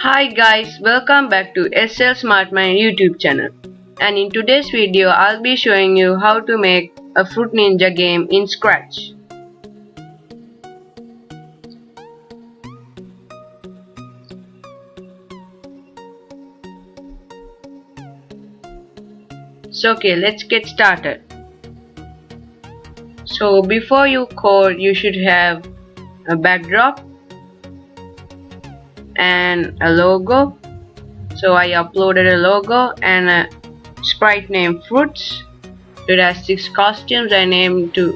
Hi guys, welcome back to SL Smartmind YouTube channel. And in today's video, I'll be showing you how to make a Fruit Ninja game in Scratch. So okay, let's get started. So before you code, you should have a backdrop and a logo. So I uploaded a logo and a sprite named Fruits. It has 6 costumes. I named to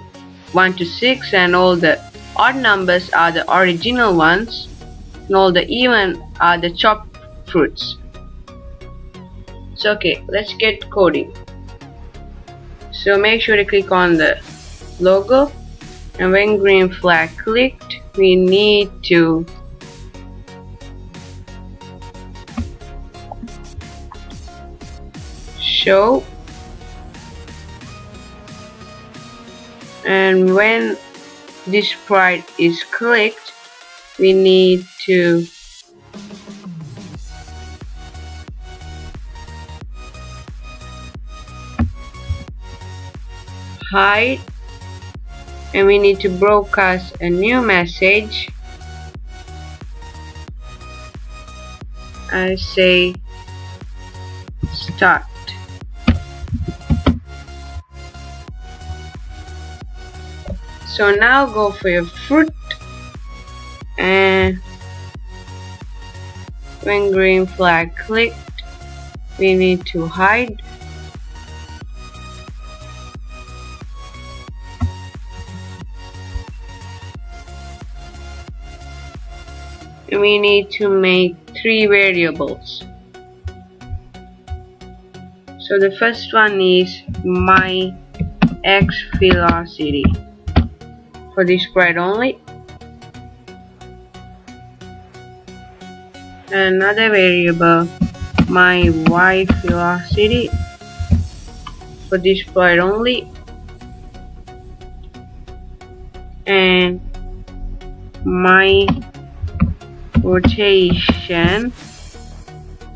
1 to 6, and all the odd numbers are the original ones and all the even are the chopped fruits. So okay, let's get coding. So make sure to click on the logo, and when green flag clicked, we need to show, and when this sprite is clicked, we need to hide, and we need to broadcast a new message. I say start. So now go for your fruit, and when green flag clicked, we need to hide. And we need to make 3 variables. So the first one is my x velocity for this sprite only. Another variable, my y velocity for this sprite only, and my rotation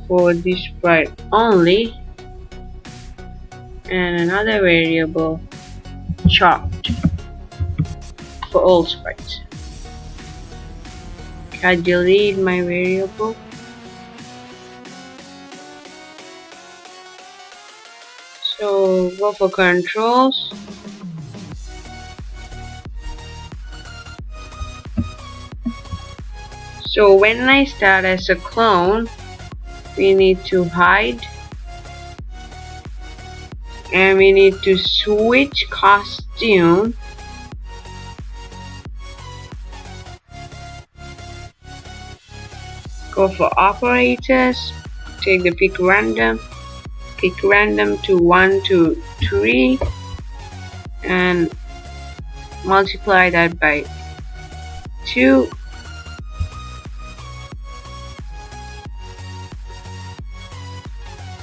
for this sprite only, and another variable, chopped, for all sprites. I delete my variable. So go for controls. So when I start as a clone, we need to hide, and we need to switch costume. Go for operators, take the pick random to 1 to 3, and multiply that by 2,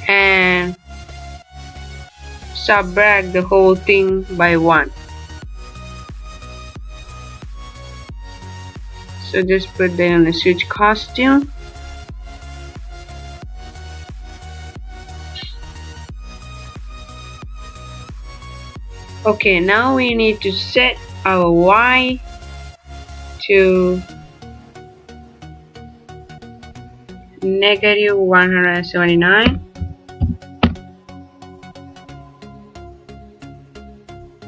and subtract the whole thing by 1. So just put that on the switch costume. Okay, now we need to set our y to negative 179.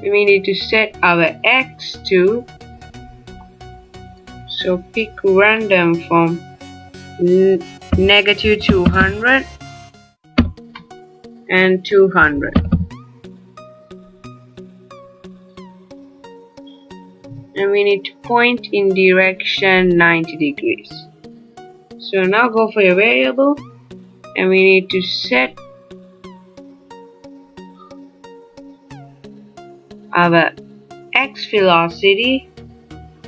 We need to set our x to, so pick random from negative 200 and 200. And we need to point in direction 90 degrees. So now go for your variable, and we need to set our x velocity,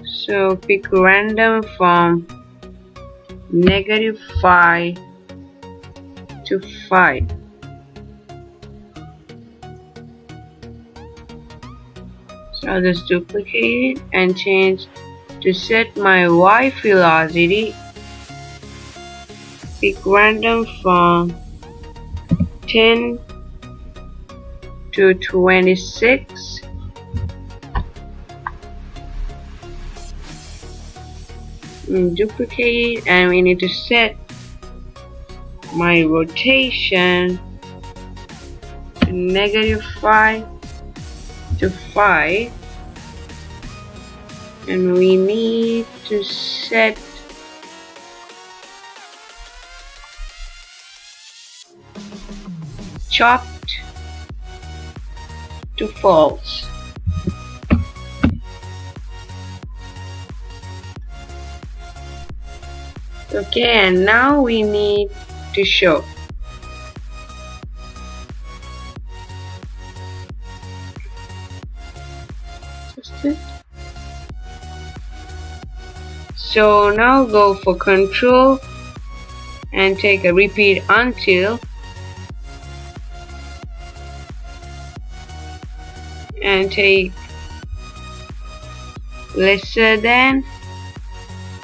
so pick random from negative 5 to 5. So I'll just duplicate it and change to set my y velocity Pick random from 10 to 26. Duplicate, and we need to set my rotation to -5 to 5, and we need to set chopped to false. Okay, and now we need to show. Just it. So now go for control and take a repeat until, and take lesser than,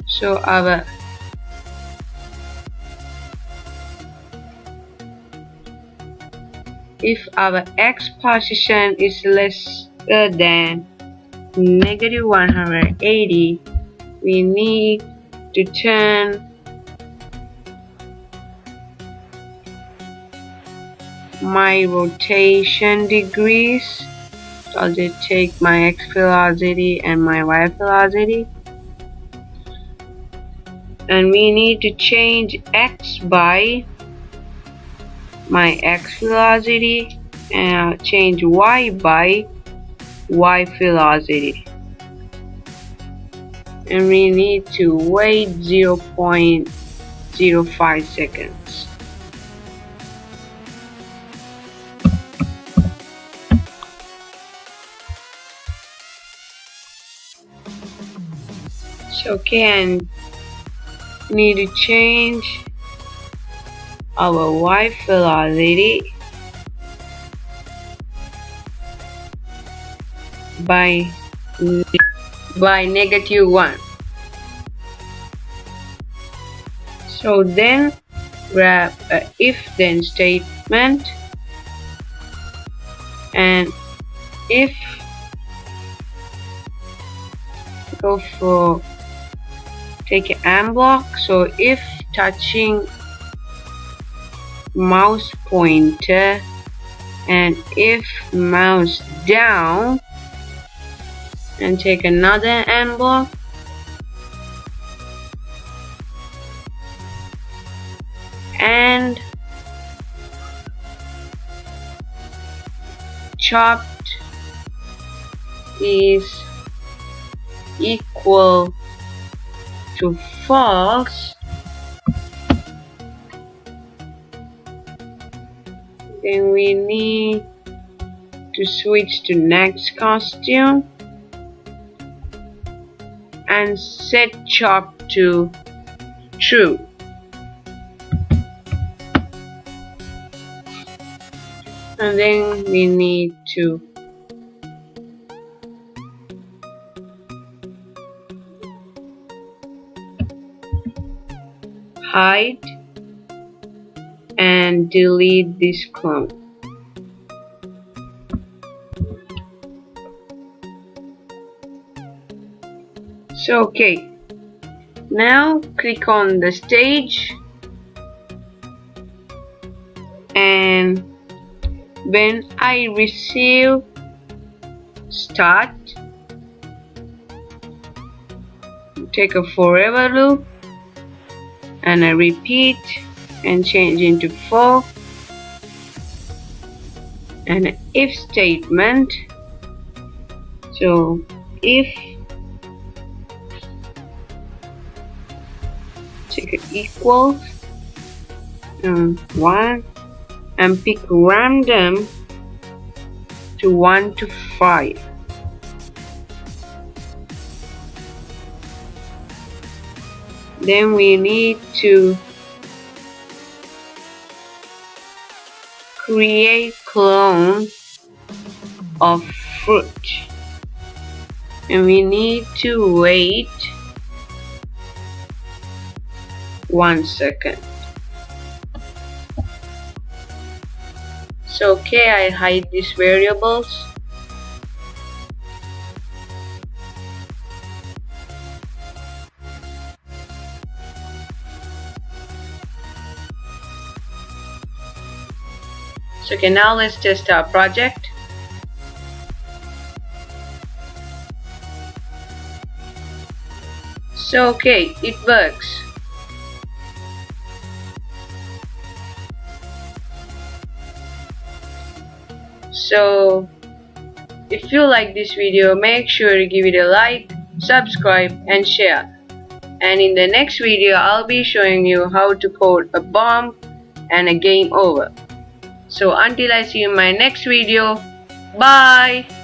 so if our x position is lesser than -180, we need to turn my rotation degrees. So I'll just take my x velocity and my y velocity, and we need to change x by my x velocity and change y by y velocity, and we need to wait 0.05 seconds. So okay, and need to change our y velocity by -1. So then grab a if then statement, and if go for take an AND block. So if touching mouse pointer, and if mouse down, and take another AND block, and chopped is equal to false, then we need to switch to next costume and set chop to true. And then we need to hide and delete this clone. So okay, now click on the stage, and when I receive start, take a forever loop and a repeat and change into for, and an if statement. So if take it equals 1 and pick random to 1 to 5. Then we need to create clone of fruit, and we need to wait 1 second. So okay, I hide these variables. So okay, now let's test our project. So okay, it works. So if you like this video, make sure to give it a like, subscribe and share. And in the next video, I'll be showing you how to code a bomb and a game over. So until I see you in my next video, bye!